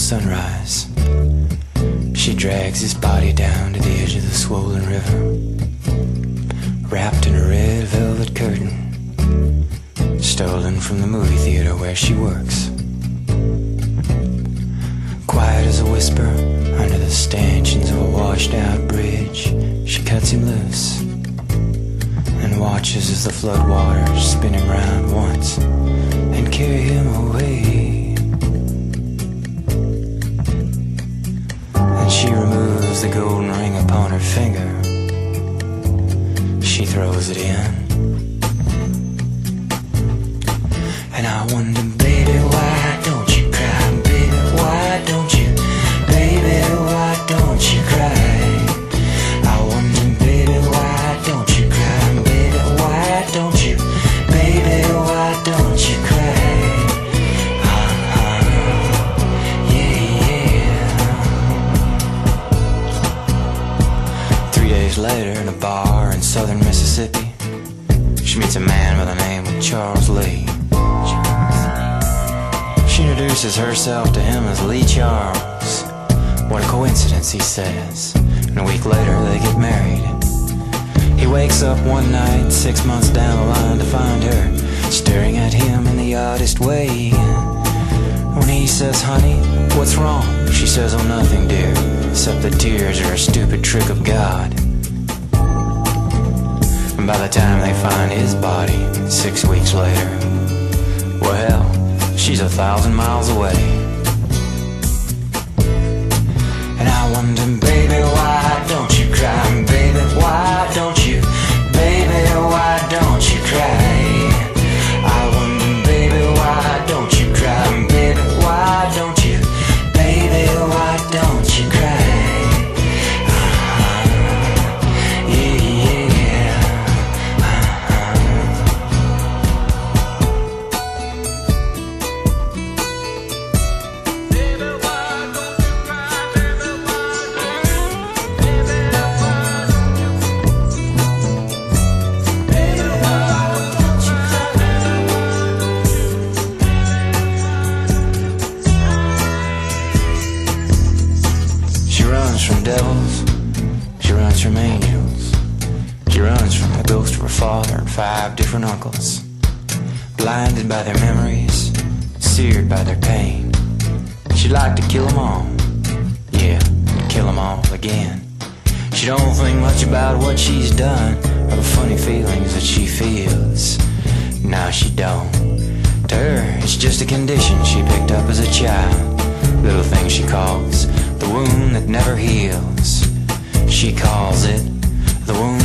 sunrise. She drags his body down to the edge of the swollen river, wrapped in a red velvet curtain, stolen from the movie theater where she works. Quiet as a whisper under the stanchions of a washed-out bridge, she cuts him loose and watches as the floodwaters spin him round once and carry him away. And she removes the golden ring upon her finger. She throws it in. And I wonder, baby, why don't you cry? Baby, why don't you? Baby, why don't you cry? I wonder, baby, why don't you cry? Baby, why don't you? Baby, why don't you cry? Yeah. 3 days later in a bar in southern Mississippi, she meets a man by the name of Charles Lee. She introduces herself to him as Lee Charles. What a coincidence, he says. And a week later, they get married. He wakes up one night, 6 months down the line, to find her staring at him in the oddest way. When he says, honey, what's wrong? She says, oh, nothing, dear, except that tears are a stupid trick of God. And by the time they find his body, 6 weeks later, well, she's 1,000 miles away. And I wonder, baby, why don't you cry? Baby, why don't you? Baby, why don't you cry? I wonder, baby, why don't you cry? Baby, why don't you? Baby, why don't you cry? From devils, she runs from angels. She runs from the ghost of her father and 5 different uncles, blinded by their memories, seared by their pain. She'd like to kill them all, yeah, and kill them all again. She don't think much about what she's done or the funny feelings that she feels. No, she don't. To her, it's just a condition she picked up as a child, little thing she calls the wound that never heals. She calls it the wound